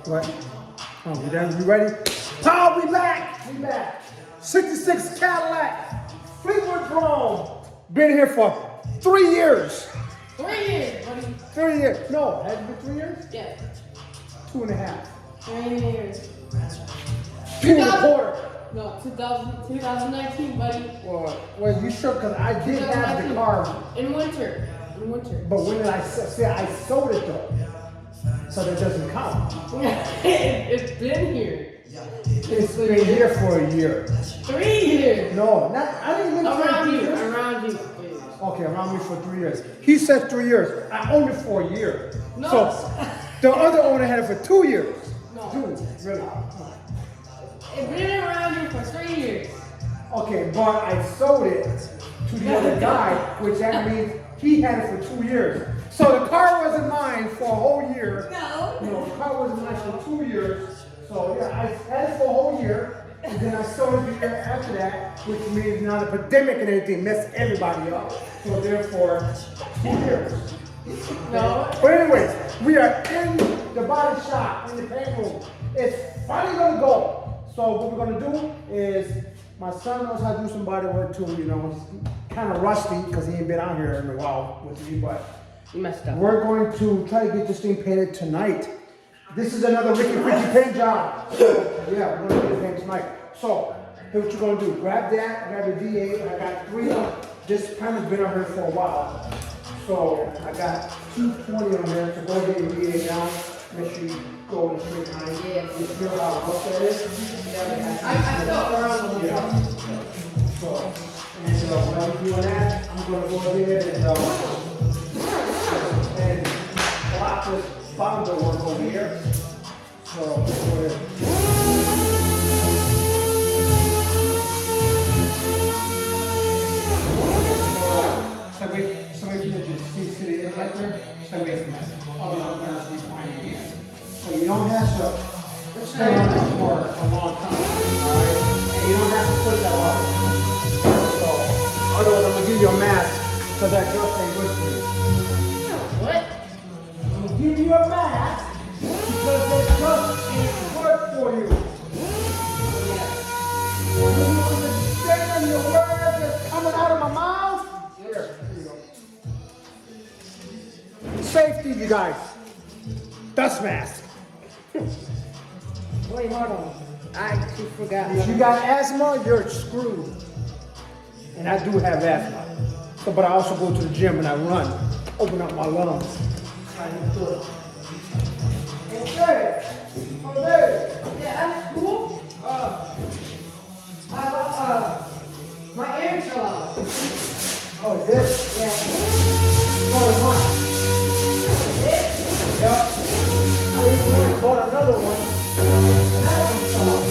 What? Oh, we done? You ready? Paul, we back! We back. 66 Cadillac, Fleetwood Chrome. Been here for 3 years. 3 years, buddy. 3 years. No, has it been 3 years? Yeah. 2.5. 3 years. 2.25. No, 2019, buddy. Well, you sure? Because I did have the car. In winter. In winter. But when did I say I sold it though? So that doesn't count. It's been here. It's been here for a year. 3 years. No, not. I didn't even Around 3 you. years. Around you. Okay, around me for 3 years. He said 3 years. I owned it for a year. No. So the other owner had it for 2 years. No. Dude, really? It's been around you for 3 years. Okay, but I sold it to the other guy, which that means he had it for 2 years. So the car wasn't mine for a whole year. No. No, the car wasn't mine for 2 years. So yeah, I had it for a whole year. And then I sold it the year after that, which means now the pandemic and everything messed everybody up. So therefore, 2 years. No. But anyways, we are in the body shop, in the paint room. It's finally gonna go. So what we're gonna do is, my son knows how to do some body work too, you know. He's kind of rusty because he ain't been out here in a while with me, but You messed up. we're going to try to get this thing painted tonight. This is another Ricky paint job. Yeah, we're gonna get it painted tonight. So, here's what you're gonna do. Grab that, grab the D8. I got 3. This pen has been on here for a while. So, I got 220 on there. So go ahead and D8 down. Make sure you go in the straight line. Yeah. You feel how rough that is? I felt around the whole time. So, and while I'm doing that, I'm gonna go ahead and block this bottom work over here. So, go ahead. Somebody can just see the reflector, stay away from that. All the other be fine again. So you don't have to stay on this for a long time, alright? And you don't have to put that on. So, otherwise I'm gonna give you a mask, because that dust ain't good for you. What? I'm gonna give you a mask, because that dust ain't good for you. You understand the words that's coming out of my mouth? Here you go. Safety, you guys. Dust mask. Wait, hold on. I actually forgot. If you got asthma, you're screwed. And I do have asthma. So, but I also go to the gym and I run. Open up my lungs. Okay. Okay. Yeah, that's cool. My ear fell out. Oh, this? Yeah. Oh, it's mine. This? Yep. I even bought another one. That one fell out.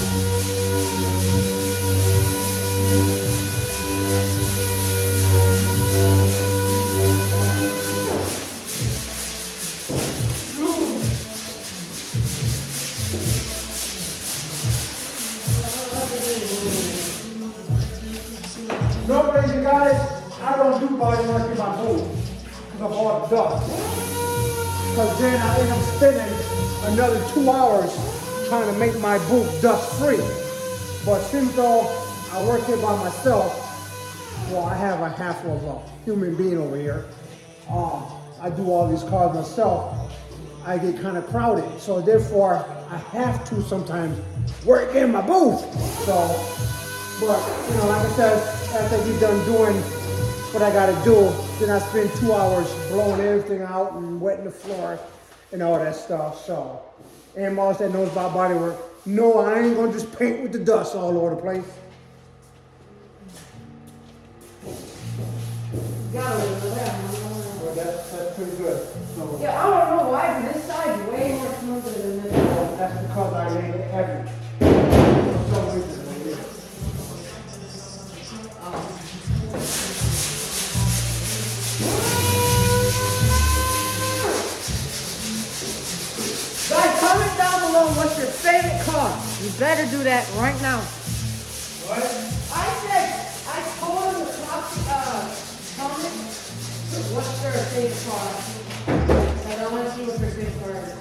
Nobody, you guys, I don't do body work in my booth because of all the dust. Because then I end up spending another 2 hours trying to make my booth dust free. But since though I work here by myself, well, I have a half of a human being over here. I do all these cars myself. I get kind of crowded, so therefore I have to sometimes work in my booth. So, but you know, like I said, after I get done doing what I gotta do, then I spend 2 hours blowing everything out and wetting the floor and all that stuff. So, and Moss that knows about body work, no, I ain't gonna just paint with the dust all over the place. Got it over there. Well, that's pretty good. So, Yeah, I don't know why, but this side's way more smoother than this one. that's because I made it heavy. For some reason, it is. Guys, comment down below what's your favorite car. You better do that right now. What? I told him to comment what's their favorite car. And I want to see what their favorite car is.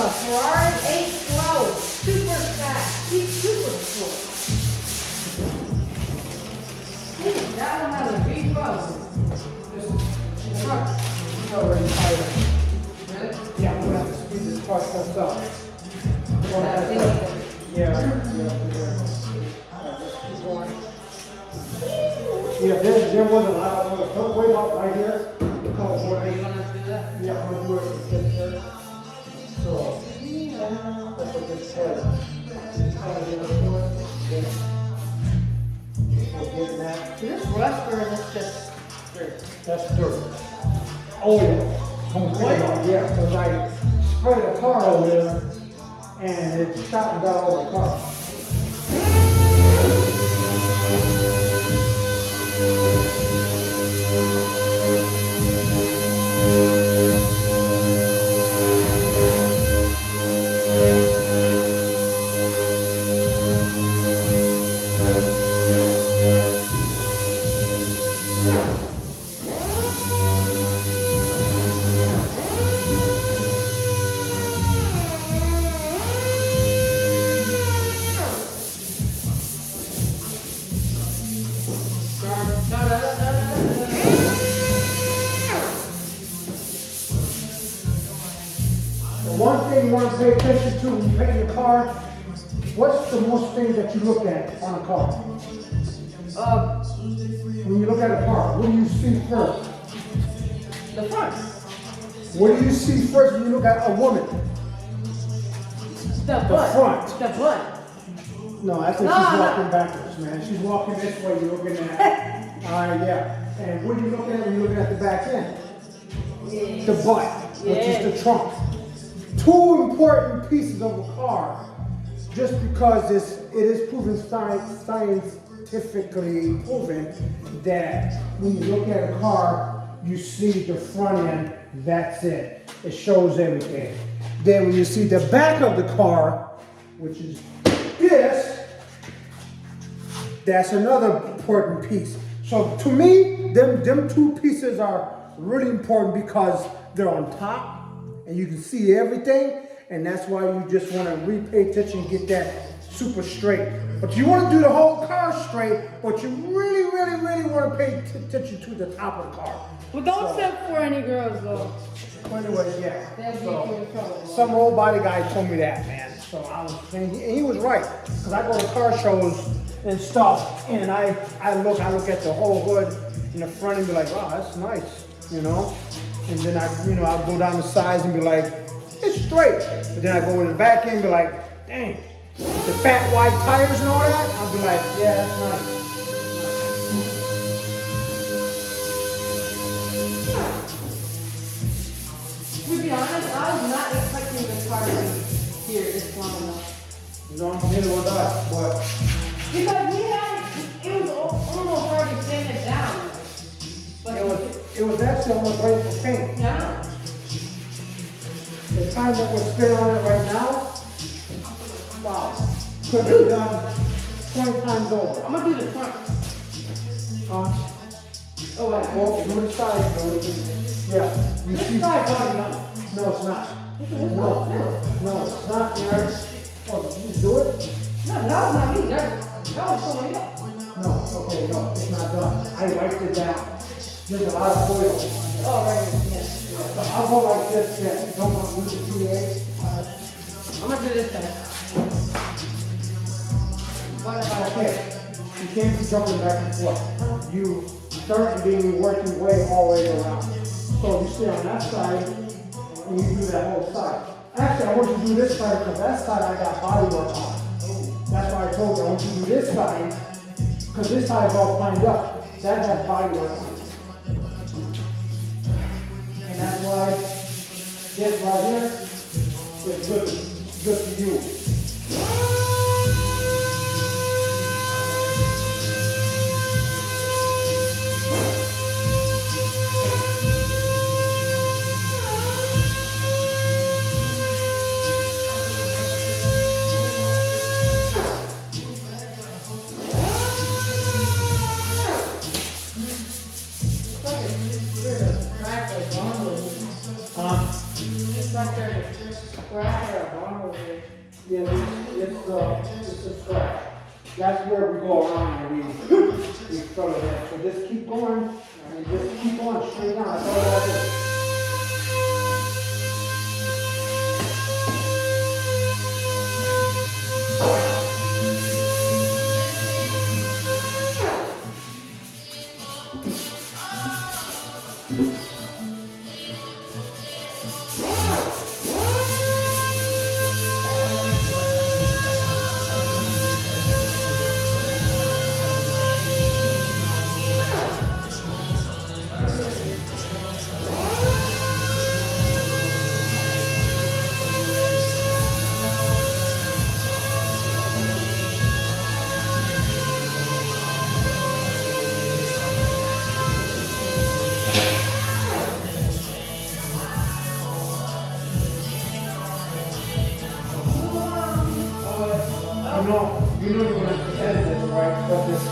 Ferrari 812. Super fast. He's super slow. That one has a V12. It's already tired. Yeah, I'm gonna have to speed this car stuff up. Yeah, there was a lot of don't wait up right here. Are you gonna do that? Yeah, I'm gonna do it this here. So that's what this says. Getting that. This rust or is this just dirt? That's dirt. Oil. Oil? Yeah, because I sprayed a car over there and it shot down all the car. One thing you want to pay attention to when you paint your car, what's the most thing that you look at on a car? When you look at a car, what do you see first? The front. What do you see first when you look at a woman? The butt. front. The butt. No, I think she's walking backwards, man. She's walking this way, you're looking at. Yeah. And what are you looking at when you're looking at the back end? Yes. The butt, which is the trunk. Two important pieces of a car, just because it is proven scientifically proven that when you look at a car, you see the front end, that's it. It shows everything. Then when you see the back of the car, which is this, that's another important piece. So to me, them two pieces are really important because they're on top and you can see everything, and that's why you just want to pay attention and get that super straight. But you want to do the whole car straight, but you really want to pay attention to the top of the car. Well, don't step for any girls though. Anyway, yeah. That'd be in trouble. Some old body guy told me that, man. So I was thinking, and he was right, because I go to car shows and stuff, and I look at the whole hood in the front and be like, wow, that's nice, you know. And then I'll go down the sides and be like, it's straight. But then I go in the back end and be like, dang, the fat wide tires and all that. I'll be like, yeah, that's nice. To be honest, I was not expecting the car to be here this long enough. You know, neither was I, but Because it was almost already sanded down. But it was actually almost ready for paint. yeah. The time that we're spending on it right now, wow, could have been done 20 times over. I'm gonna do the front. Oh, well, do the side, though. Yeah, you This see. side's already done. No, it's not. No, it's not, Eric. Oh, did you do it? No, that was not me. That was someone else. No, okay, no, it's not done. I wiped it down. There's a lot of oil. Oh, right here. Yes. So I'll go like this, yeah. Don't want to lose the PA. I'm gonna do this thing. What about Okay, you can't be jumping back and forth. You start being working your way all the way around. So you stay on that side and you do that whole side. Actually, I want you to do this side because that side I got body work on. That's why I told you I want you to do this side because this side is all lined up. That has body work on. And that's why this right here is good for you. It's like there's a Where I had a bar over there. Yeah, it's a scratch. That's where we go around and we throw it in. So just keep going and just keep on straight down. That's all I do. You know you're going to edit this, right? But this.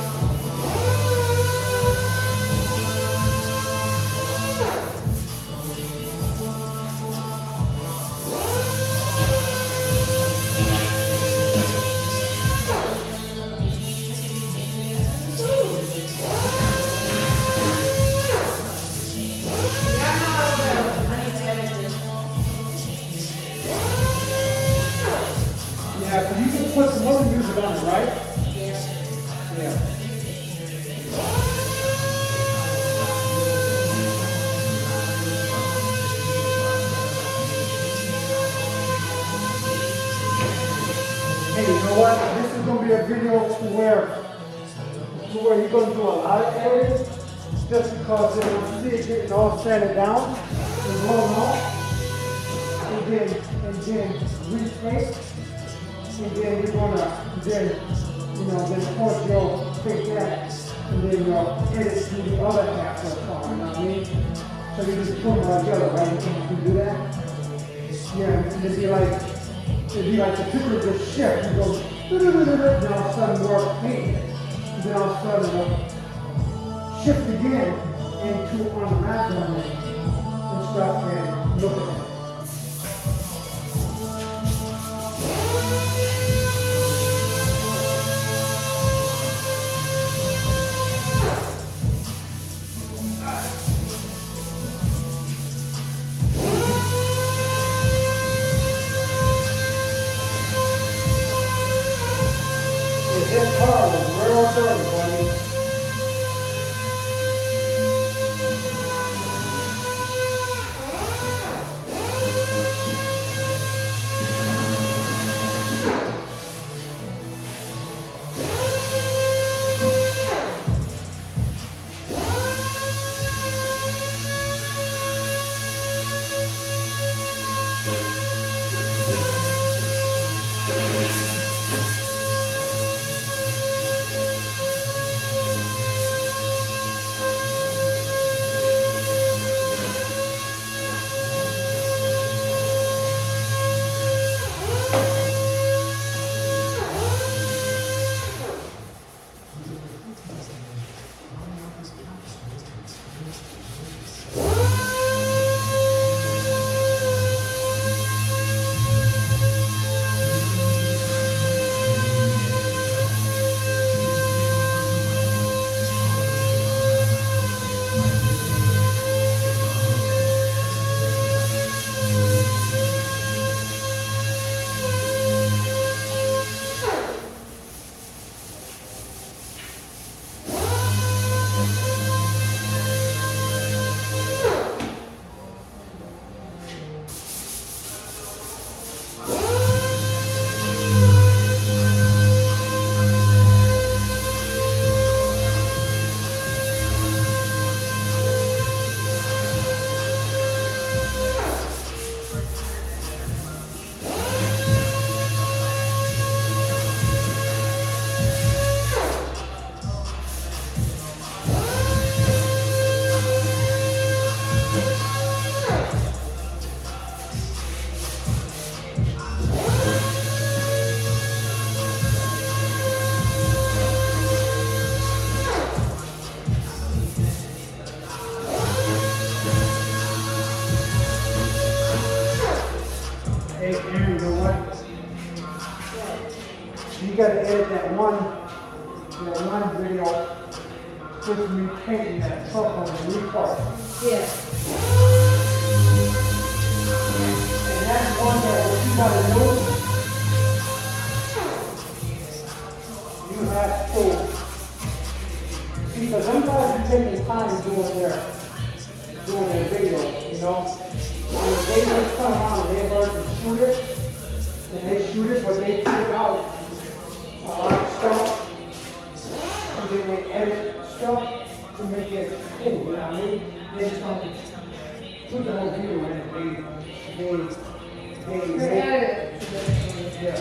Yeah, so you can put some other music on it, right? Yeah. Hey, you know what? This is going to be a video to where you're going to do a lot of areas just because they're going to see it getting all sanded down and blown off. And then repaint. And then you're gonna then of course you'll take that and then you'll edit to the other half of the car, you know what I mean? So you just put them all together, right? You can do that. Yeah, and it'd be like the picture of the ship. You go, then all of a sudden we're painting it. And then all of a sudden it'll shift again into unraveling it and stuff and look at it. This car was real dirty, buddy. Hey, Aaron, you know what? You gotta edit that one video with me painting that truck on the new part. Yeah. And that's one that what you gotta do, you have to, because sometimes you take your time doing their video, you know? When they just come around and they're going to shoot it, and they shoot it, but they take out a lot of stuff, and then they edit stuff to make it cool, you know what I mean? They just don't put the whole video in it, yeah.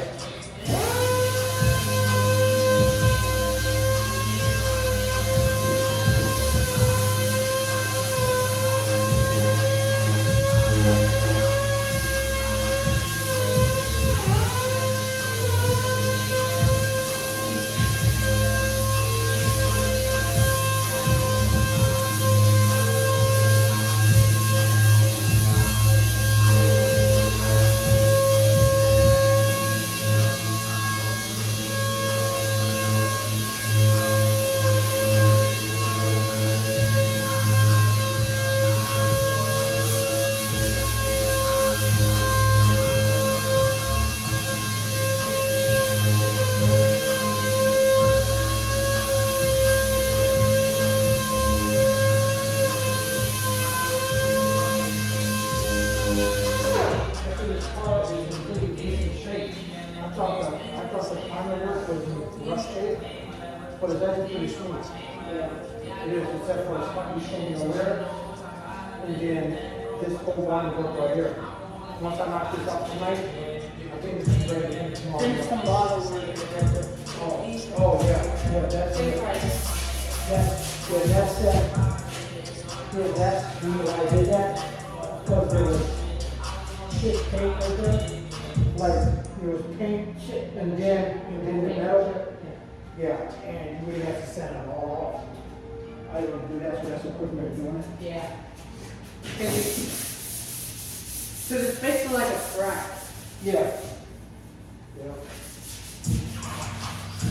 But it's actually pretty smooth. Yeah. It is, except for the spot you showed me over there. And then this whole line goes right here. Once I knock this out tonight, I think this is ready to hit tomorrow. There's some bottles in it. Oh, yeah. Yeah, that's it. That's that. Yeah, that's, you know why I did that? Because there was shit paint right there. Like, there was paint, and then the metal. Yeah, and you really have to sand it all off. I don't do that, so that's a quick way of doing it. Yeah. Because it's basically like a scratch. Yeah. Yeah.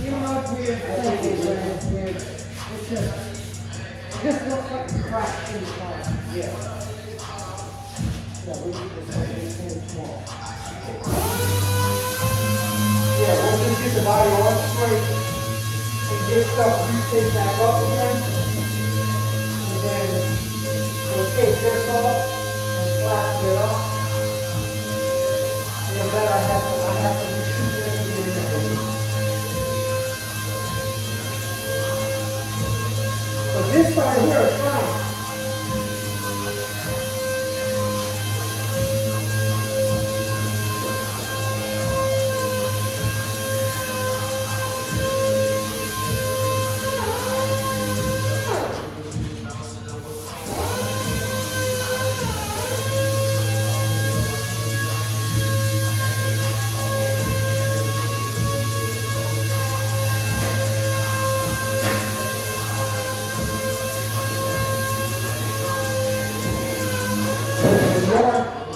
You know what's weird? It's weird. It just looks like a crack in the car. Yeah. Yeah, we need this one small. Yeah, once we get the body all straight, and get stuff retake back up again, and then we'll take this off and flatten it up. And then I have to reshoot this again. But this side here is fine.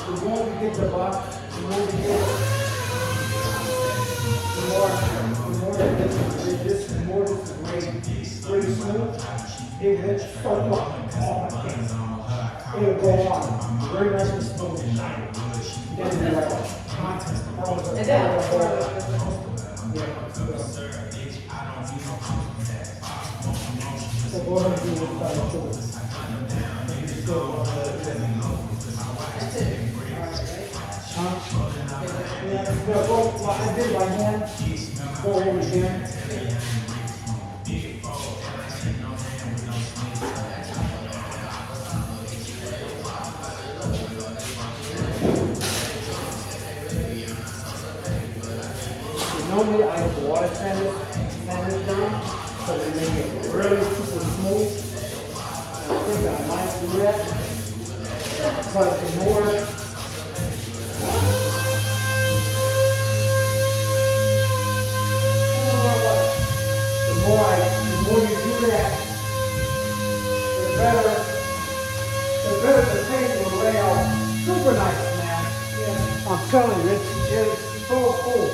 The more we get the box, the more we get, the more this is very smooth. It will soak up all my things. It will go on very nice and smooth and shiny. Then you're like, And then so go ahead and do this side too. Yeah, go, I did by hand, go over again. Normally I have water sand it down, so they make it really super smooth. I think I might do that. But the more you do that, the better the paint will lay out super nice, man. Yeah. I'm telling you, is so cool.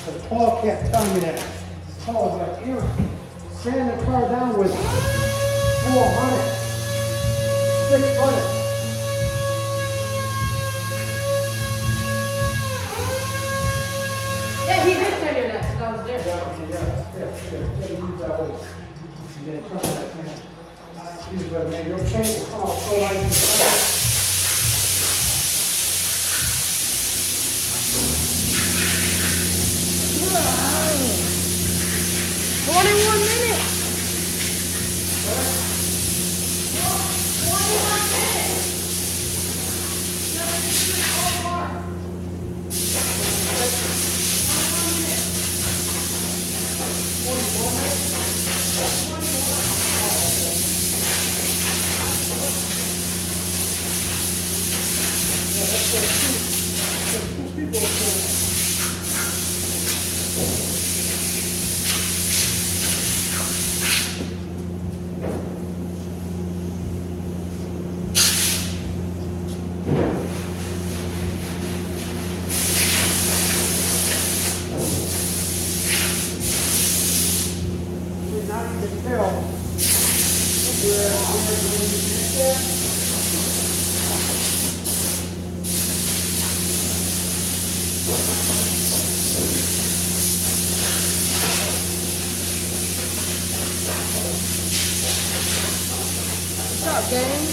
But Paul kept telling me that. Paul was like, Aaron, sand the car down with 400, 600. Yeah, he did tell you that because I was there. Use that way. And then try that, man. Use that, man. Your chain will come out so light. 21 minutes. 21 minutes. What's up, gang?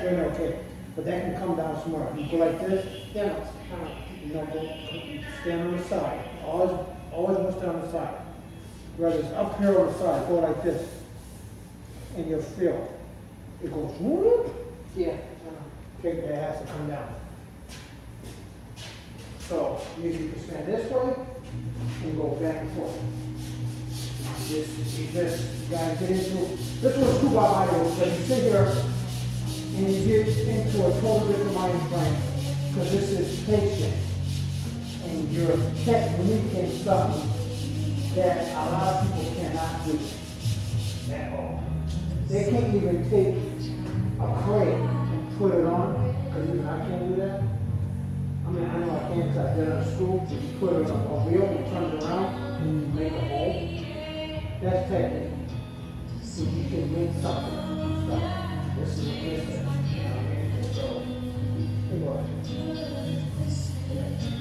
straight, okay. But that can come down some more. You go like this, then you know, go stand on the side. Always must stay on the side. Whether it's up here or the side, go like this. And you'll feel it goes whoop. Yeah. Okay, that has to come down. So you can stand this way and go back and forth. This, you gotta get into, this one's too wide, but you sit here and you get into a total different mind frame, because this is patient. And you're communicating something that a lot of people cannot do at all. They can't even take a crate and put it on, because I can't do that. I mean, I know I can't, because I did it at school, but you put it on a wheel and turn it around and you make a hole. That's technique. So you can make something. This is a business. So, anyway.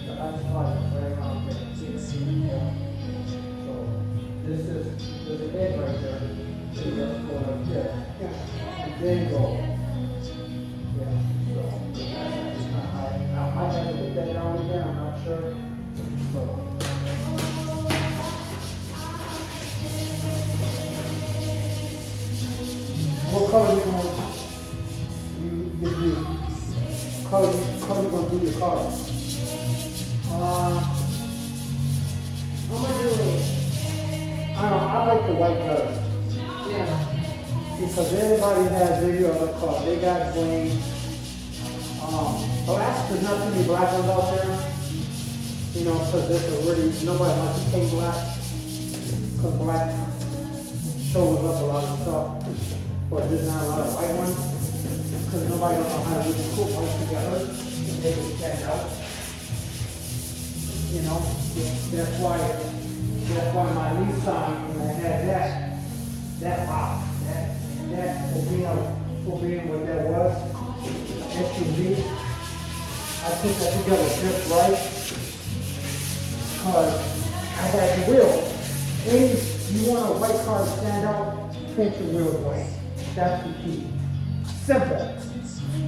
That's why it's very around there. So, this is, there's an egg right there. So you just go like this. And then go. Yeah. So, I might have to put that down again, I'm not sure. So. What color you gonna color you gonna do your car? I'm gonna do it. I like the white color. Yeah. Because everybody has video of the car. They got green. Black, there's not too many black ones out there. You know, because there's already nobody wants to take black. Because black shows up a lot of stuff. But there's not a lot of white ones, because nobody knows how to really put white together and make it stand out. You know, that's why my Nissan, when I had that for being what that was, SUV, I put that together just right, because I had the wheel. And you want a white car to stand out, paint your wheels white. That's the key. Simple.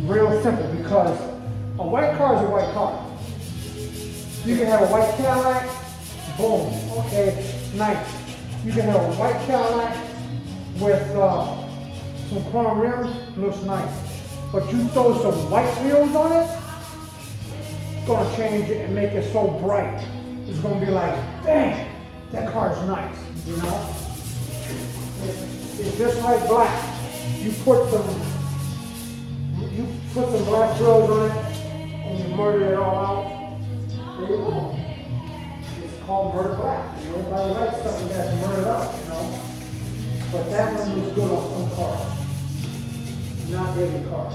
Real simple, because a white car is a white car. You can have a white Cadillac, boom, okay, nice. You can have a white Cadillac with some chrome rims, looks nice. But you throw some white wheels on it, it's gonna change it and make it so bright. It's gonna be like, dang, that car's nice, you know? It's just like black. You put some black grills on it and you murder it all out. There you go. It's called murder black. You know, everybody likes something that's murdered up, you know. But that one was good on some cars. Not every car.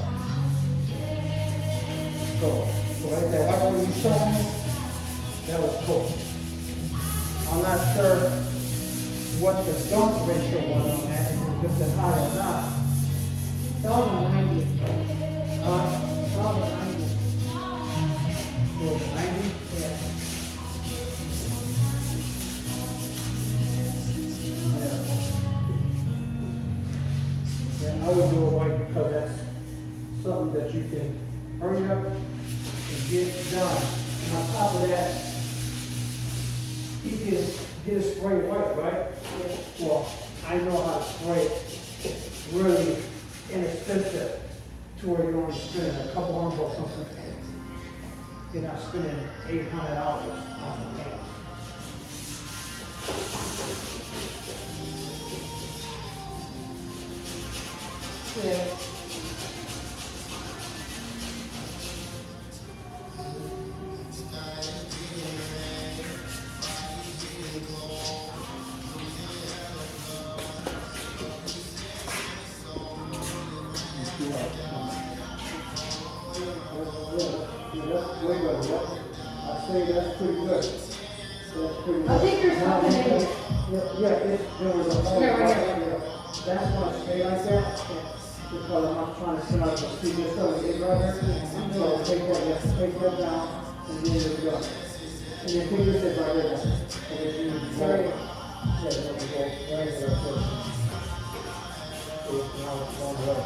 So right there, that one you showed me, that was cool. I'm not sure what the dump ratio was on that, if it's high or not. That was a 90. That was a 90. It was 90? Yeah. Yeah, I would do it white because that's something that you can hurry up and get done. And on top of that, you can get it sprayed white, right? Well, I know how to spray it really inexpensive to where you're only spending a couple $100 or something. You're not spending $800 on the paint. Yeah. I say that's pretty good. That's pretty good. I think there's something in it. Yeah, there was a whole Yeah, right here. That's why I stay like that, because I'm not trying to set up a secret stuff with it right here. So take that down, and then you're done. And your fingers sit right there. And then you Sorry. Yeah, then you go right there first. So now it's one way.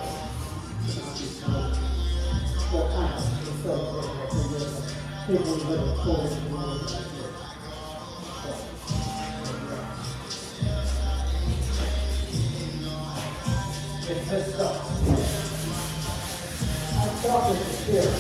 It's this stuff. I thought this was here.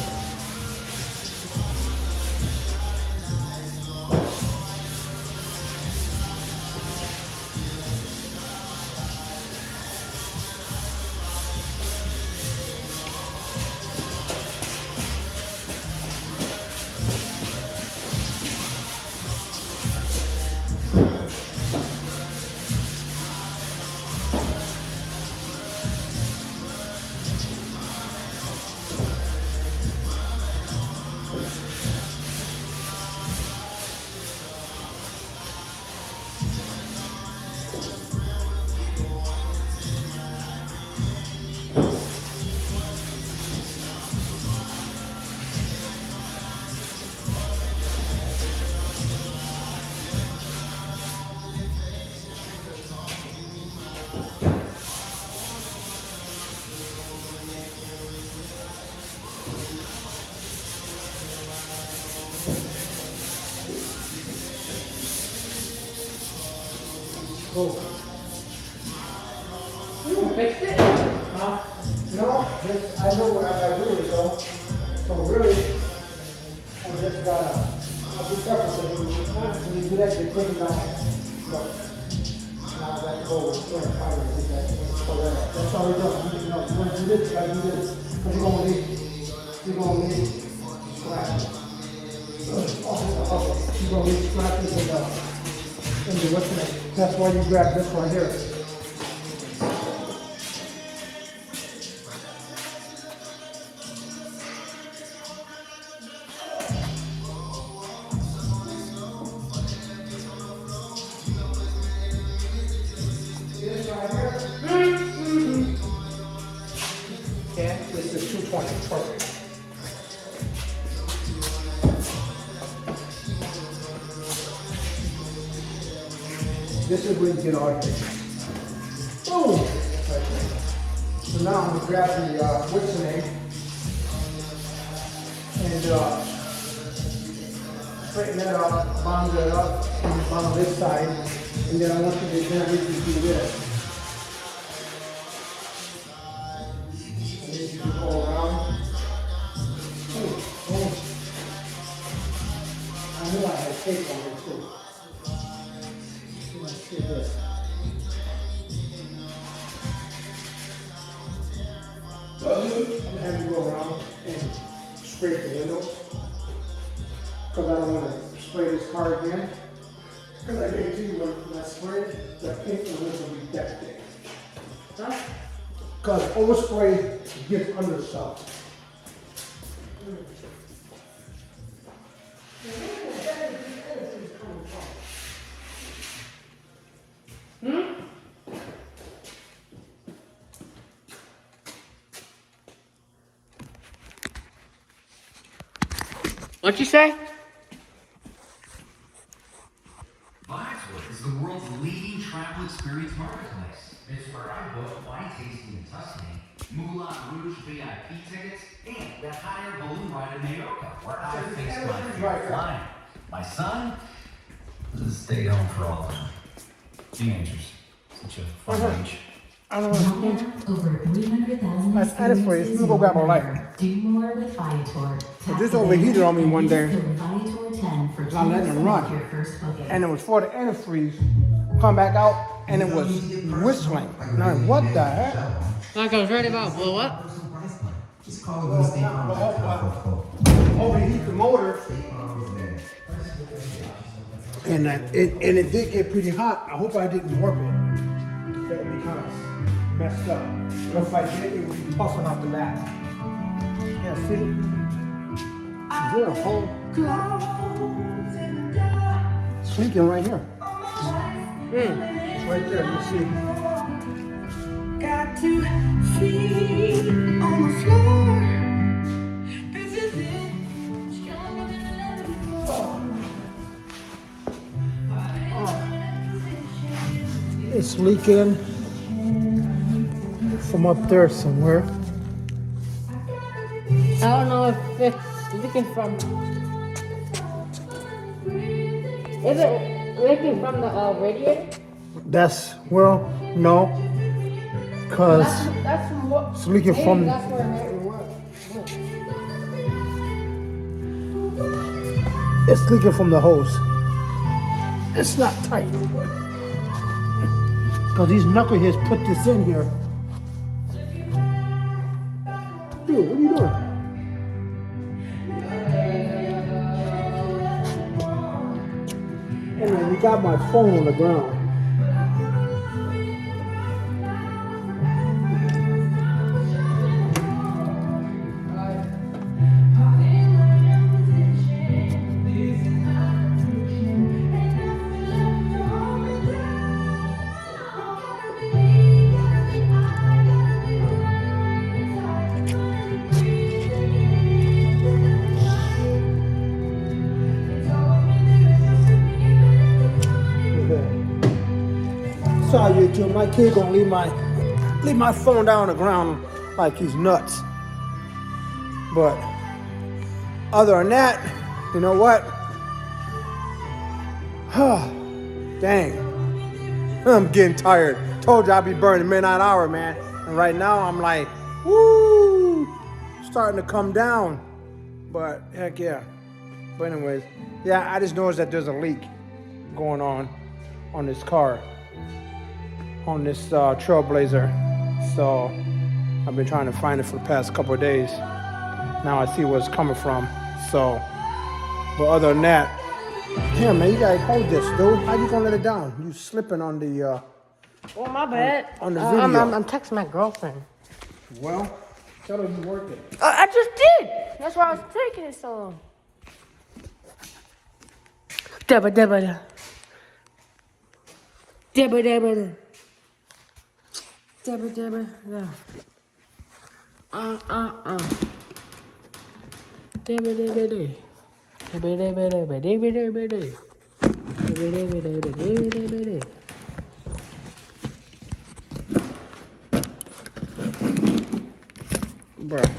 Oh. You fixed it? No, I know what I gotta do it though. So really, I just gotta, I'll be careful when you do that, you're taking down. So, now I got to go with the fire and do that. So that's all we're doing. You know, you want to do this, you gotta do this. Because you're gonna need scratches. You're gonna need scratches and the what's next. That's why you grab this one here. Yeah, this is 220, perfect. This is where you get all your boom! Right there. So now I'm gonna grab the, what's the name? And, straighten that up, bond it up, and bond this side. And then I want you to then we can do this. And then you can go around. Boom, boom. I knew I had tape on it too. Let's see this. I'm gonna have you go around and scrape the windows. Because I don't want to spray this car again. Because I guarantee you when I spray it, the paint on this will be that thick. Huh? Because overspray gets under stuff. What'd you say? Viator is the world's leading travel experience marketplace. It's where I book wine tasting in Tuscany, Moulin Rouge VIP tickets, and that hot-air balloon ride in Mallorca, where I face my fear of flying. My son stayed home for all of them. Teenagers, such a fun age. I don't know. Over 300,000 Let's add it for you. Let me go grab a light. Do more with Viator. So this overheated on me one day. Viator 10 for I let it run. your first booking. And it was for the antifreeze. Come back out and it was whistling. And I'm like, what the heck? Like I was right about blow up. Just call it State Farm. Overheat the motor. And it did get pretty hot. I hope I didn't warp it. That would be kind of messed up. But if I did, it would be puffing out the back. Yeah, see? Is there a hole? It's leaking right here. It's right there, you see. Got to feet on the floor. This is it. Stronger than ever before. It's leaking from up there somewhere. don't know if it's leaking from. Is it leaking from the radiator? Well, no. Because That's from what? it's leaking Maybe from. that's where it works. It's leaking from the hose. It's not tight. Because these knuckleheads put this in here. Dude, what are you doing? Hey man, you got my phone on the ground. Sorry, YouTube. My kid gonna leave my phone down on the ground like he's nuts. But other than that, you know what? Dang, I'm getting tired. Told you I'd be burning midnight hour, man. And right now I'm like, woo, starting to come down. But heck yeah. But anyways, yeah, I just noticed that there's a leak going on this car. On this Trailblazer. So I've been trying to find it for the past couple of days. Now I see where it's coming from. So, but other than that, here man, you gotta hold this, dude. How you gonna let it down? You slipping on the Oh my bad. on the video. I'm texting my girlfriend. Well, tell her you work it. I just did. That's why I was taking it so long. Dabba dabba da. Dabba dabba da. Dabba dabba da. Dabba dabba da. Dabba dabba dabba dabba dabba da. Dabba dabba dabba dabba dabba da. Bruh.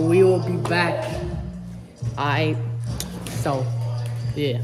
We will be back. So, yeah.